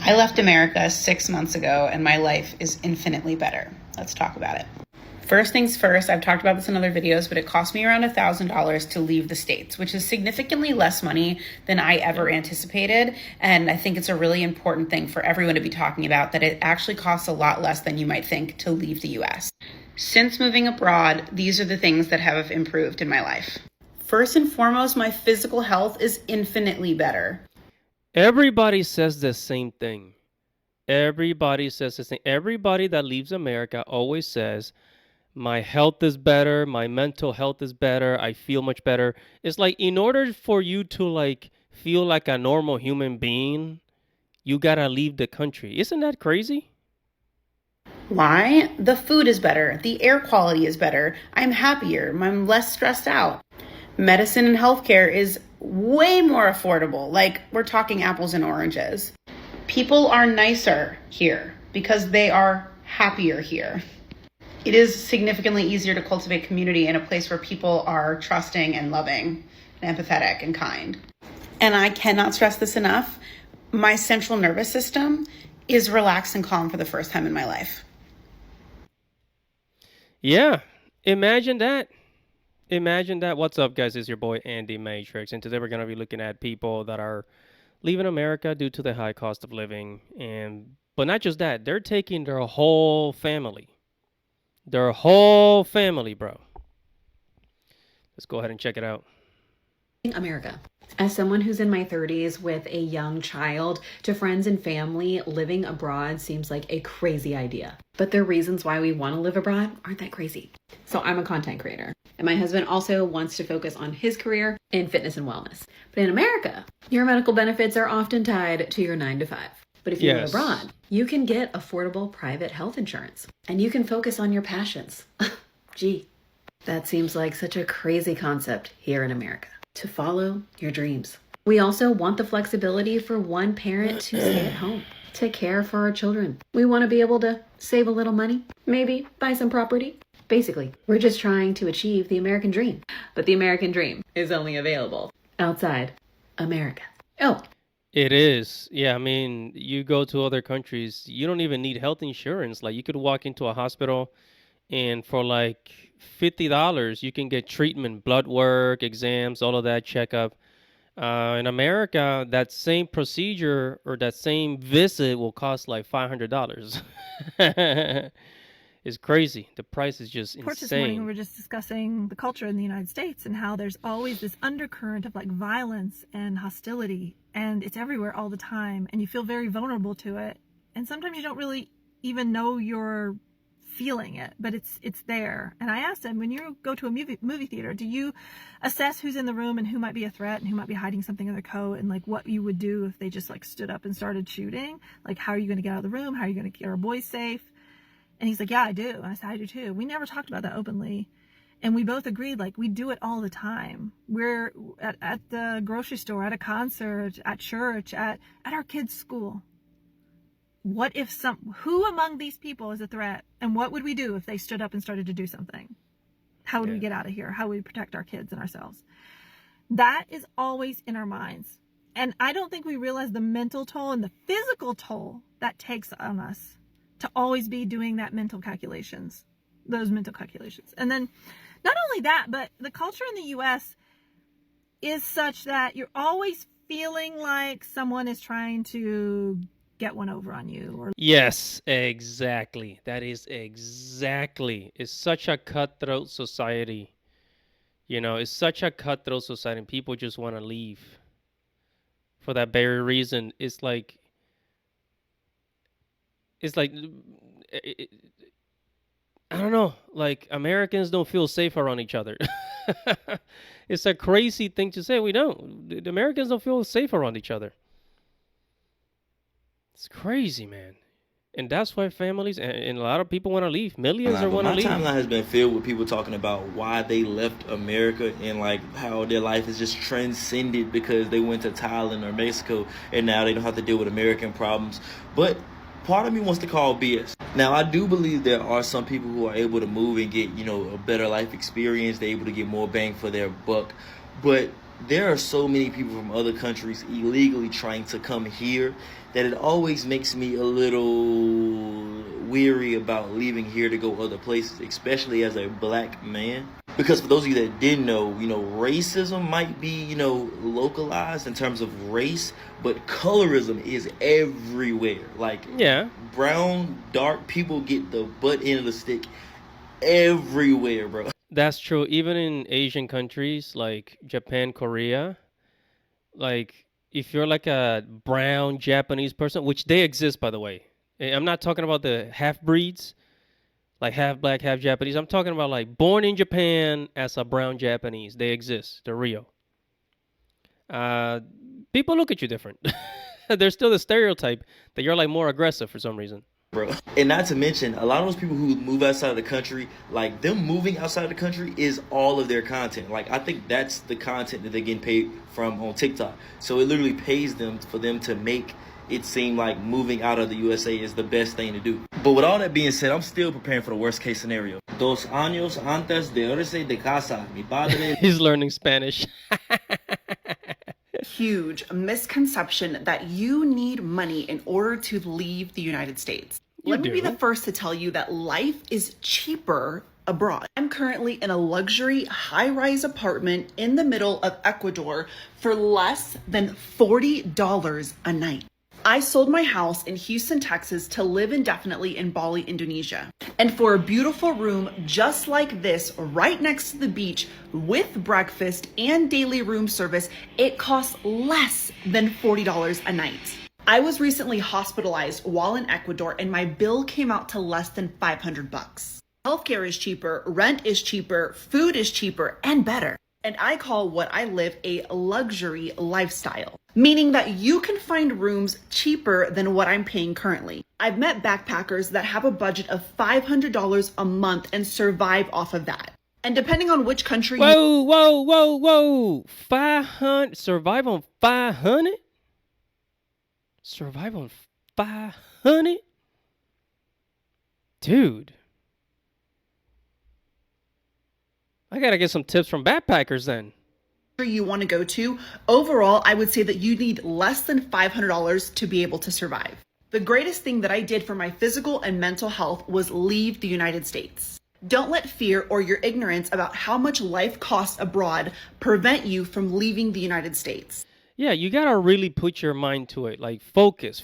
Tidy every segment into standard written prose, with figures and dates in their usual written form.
I left America 6 months ago and my life is infinitely better. Let's talk about it. First things first, I've talked about this in other videos, but it cost me around $1,000 to leave the States, which is significantly less money than I ever anticipated. And I think it's a really important thing for everyone to be talking about, that it actually costs a lot less than you might think to leave the US. Since moving abroad, these are the things that have improved in my life. First and foremost, my physical health is infinitely better. Everybody says the same thing. Everybody says the same. Everybody that leaves America always says, my health is better, my mental health is better, I feel much better. It's like, in order for you to like feel like a normal human being, you gotta leave the country. Isn't that crazy? Why? The food is better, the air quality is better, I'm happier, I'm less stressed out. Medicine and healthcare is way more affordable, like we're talking apples and oranges. People are nicer here because they are happier here. It is significantly easier to cultivate community in a place where people are trusting and loving and empathetic and kind. And I cannot stress this enough, my central nervous system is relaxed and calm for the first time in my life. Yeah, imagine that. Imagine that. What's up, guys? It's your boy Andy Matrix, and today we're going to be looking at people that are leaving America due to the high cost of living. But not just that, they're taking their whole family. Their whole family, bro. Let's go ahead and check it out. America. As someone who's in my 30s with a young child, to friends and family, living abroad seems like a crazy idea. But the reasons why we want to live abroad aren't that crazy. So I'm a content creator, and my husband also wants to focus on his career in fitness and wellness. But in America, your medical benefits are often tied to your 9 to 5. But if you live abroad, you can get affordable private health insurance, and you can focus on your passions. Gee, that seems like such a crazy concept here in America. To follow your dreams. We also want the flexibility for one parent to stay at home, to care for our children. We want to be able to save a little money, maybe buy some property. Basically, we're just trying to achieve the American dream. But the American dream is only available outside America. Oh, it is. Yeah, I mean, you go to other countries, you don't even need health insurance. Like, you could walk into a hospital and for like $50, you can get treatment, blood work, exams, all of that checkup. In America, that same procedure or that same visit will cost like $500. It's crazy. The price is just insane. This morning we were just discussing the culture in the United States and how there's always this undercurrent of like violence and hostility, and it's everywhere all the time, and you feel very vulnerable to it. And sometimes you don't really even know you're feeling it, but it's there. And I asked him, when you go to a movie theater, do you assess who's in the room and who might be a threat and who might be hiding something in their coat, and like what you would do if they just like stood up and started shooting? Like, how are you going to get out of the room? How are you going to keep our boys safe? And he's like, yeah, I do. And I said, I do too. We never talked about that openly. And we both agreed, like, we do it all the time. We're at the grocery store, at a concert, at church, at our kids' school. What if who among these people is a threat? And what would we do if they stood up and started to do something? How would we get out of here? How would we protect our kids and ourselves? That is always in our minds. And I don't think we realize the mental toll and the physical toll that takes on us to always be doing those mental calculations. And then not only that, but the culture in the US is such that you're always feeling like someone is trying to get one over on you. Yes, exactly. That is exactly. It's such a cutthroat society. You know, it's such a cutthroat society, and people just want to leave for that very reason. It's like I don't know, like Americans don't feel safe around each other. It's a crazy thing to say. We don't. The Americans don't feel safe around each other. It's crazy, man. And that's why families and a lot of people want to leave. Millions are want to leave. My timeline has been filled with people talking about why they left America and like how their life is just transcended because they went to Thailand or Mexico and now they don't have to deal with American problems. But part of me wants to call BS. Now, I do believe there are some people who are able to move and get, a better life experience. They're able to get more bang for their buck. But there are so many people from other countries illegally trying to come here that it always makes me a little weary about leaving here to go other places, especially as a black man. Because for those of you that didn't know, racism might be, localized in terms of race, but colorism is everywhere. Like, Yeah. brown, dark people get the butt end of the stick everywhere, bro. That's true. Even in Asian countries like Japan, Korea, like if you're like a brown Japanese person, which they exist, by the way. I'm not talking about the half breeds, like half black, half Japanese. I'm talking about like born in Japan as a brown Japanese. They exist. They're real. People look at you different. There's still the stereotype that you're like more aggressive for some reason. Bro. And not to mention, a lot of those people who move outside of the country, like them moving outside of the country is all of their content. Like, I think that's the content that they're getting paid from on TikTok. So it literally pays them for them to make it seem like moving out of the USA is the best thing to do. But with all that being said, I'm still preparing for the worst case scenario. 2 años antes de irse de casa, mi padre. He's learning Spanish. Huge misconception that you need money in order to leave the United States. You Let me be do. the first to tell you that life is cheaper abroad. I'm currently in a luxury high-rise apartment in the middle of Ecuador for less than $40 a night. I sold my house in Houston, Texas to live indefinitely in Bali, Indonesia. And for a beautiful room just like this, right next to the beach, with breakfast and daily room service, it costs less than $40 a night. I was recently hospitalized while in Ecuador and my bill came out to less than $500. Healthcare is cheaper, rent is cheaper, food is cheaper and better. And I call what I live a luxury lifestyle, meaning that you can find rooms cheaper than what I'm paying currently. I've met backpackers that have a budget of $500 a month and survive off of that. And depending on which country Whoa. 500. Survive on 500? Survive on 500? Dude. I gotta get some tips from backpackers then. you want to go to, overall, I would say that you need less than $500 to be able to survive. The greatest thing that I did for my physical and mental health was leave the United States. Don't let fear or your ignorance about how much life costs abroad prevent you from leaving the United States. Yeah, you gotta really put your mind to it. Like focus.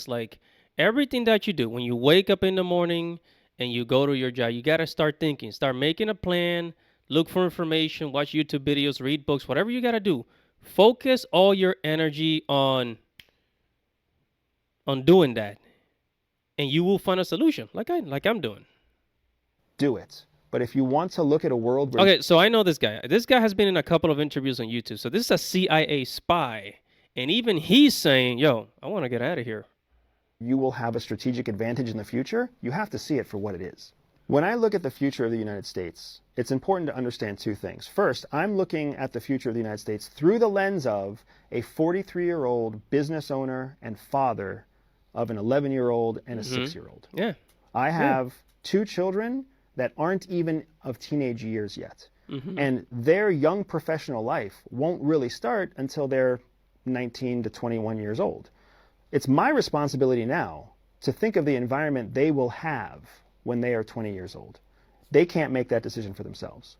Like everything that you do, when you wake up in the morning and you go to your job, you gotta start thinking, start making a plan, look for information, watch YouTube videos, read books, whatever you gotta do. Focus all your energy on doing that, and you will find a solution, like I'm doing. Do it. But if you want to look at a world where Okay, so I know this guy. This guy has been in a couple of interviews on YouTube. So this is a CIA spy, and even he's saying, "Yo, I want to get out of here." you will have a strategic advantage in the future, you have to see it for what it is. When I look at the future of the United States, it's important to understand two things. First, I'm looking at the future of the United States through the lens of a 43-year-old business owner and father of an 11-year-old and a 6-year-old. Yeah. I have two children that aren't even of teenage years yet. And their young professional life won't really start until they're 19 to 21 years old. It's my responsibility now to think of the environment they will have when they are 20 years old. They can't make that decision for themselves.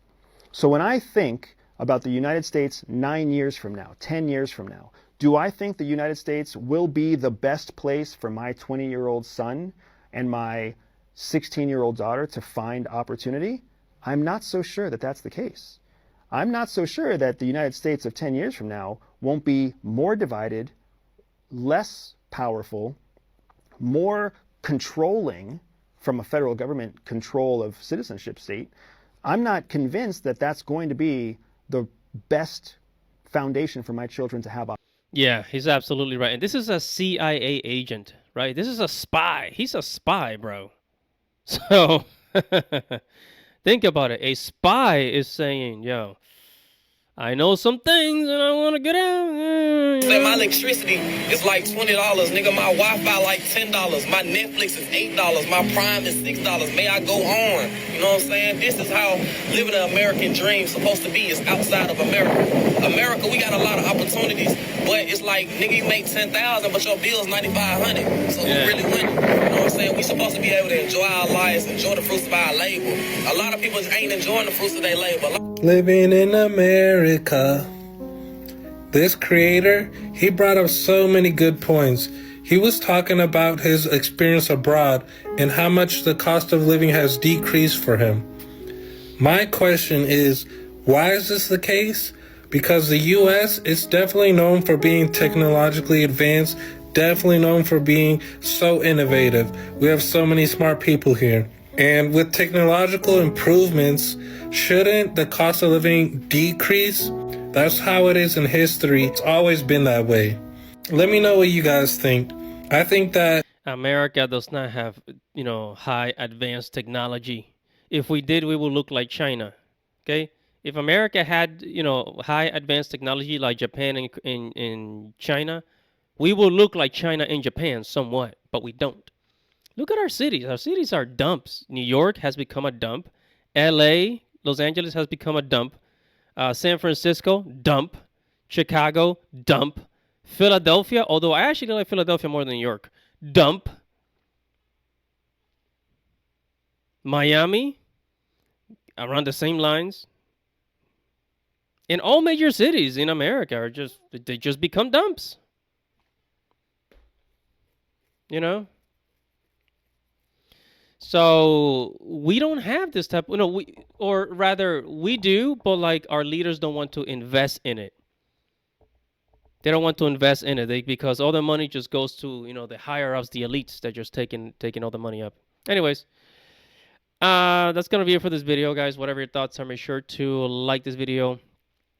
So when I think about the United States 9 years from now, 10 years from now, do I think the United States will be the best place for my 20-year-old son and my 16-year-old daughter to find opportunity? I'm not so sure that that's the case. I'm not so sure that the United States of 10 years from now won't be more divided, less powerful, more controlling from a federal government control of citizenship state. I'm not convinced that that's going to be the best foundation for my children to have. Yeah, he's absolutely right. And this is a CIA agent, right? This is a spy. He's a spy, bro. So think about it. A spy is saying, yo, I know some things and I want to get out. Say my electricity is like $20, nigga. My Wi-Fi like $10. My Netflix is $8. My Prime is $6. May I go on? You know what I'm saying? This is how living an American dream supposed to be. Is outside of America. America, we got a lot of opportunities, but it's like, nigga, you make $10,000, but your bill's $9,500. So who really winning? You know what I'm saying? We supposed to be able to enjoy our lives, enjoy the fruits of our labor. A lot of people ain't enjoying the fruits of their labor. Living in America. This creator, he brought up so many good points. He was talking about his experience abroad and how much the cost of living has decreased for him. My question is, why is this the case? Because the US is definitely known for being technologically advanced, definitely known for being so innovative. We have so many smart people here. And with technological improvements, shouldn't the cost of living decrease? That's how it is in history. It's always been that way. Let me know what you guys think. I think that America does not have, high advanced technology. If we did, we would look like China. Okay? If America had, high advanced technology like Japan and China, we will look like China and Japan somewhat, but we don't. Look at our cities. Our cities are dumps. New York has become a dump. LA, Los Angeles has become a dump. San Francisco, dump. Chicago, dump. Philadelphia, although I actually like Philadelphia more than New York, dump. Miami, around the same lines. And all major cities in America are they just become dumps. So we don't have this type, we do, but like our leaders don't want to invest in it. They don't want to invest in it because all the money just goes to, the higher ups, the elites that just taking all the money up. Anyways, that's going to be it for this video, guys. Whatever your thoughts are, make sure to like this video,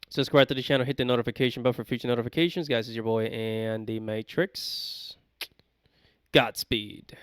subscribe to the channel, hit the notification bell for future notifications. Guys, this is your boy, Andy Matrix. Godspeed.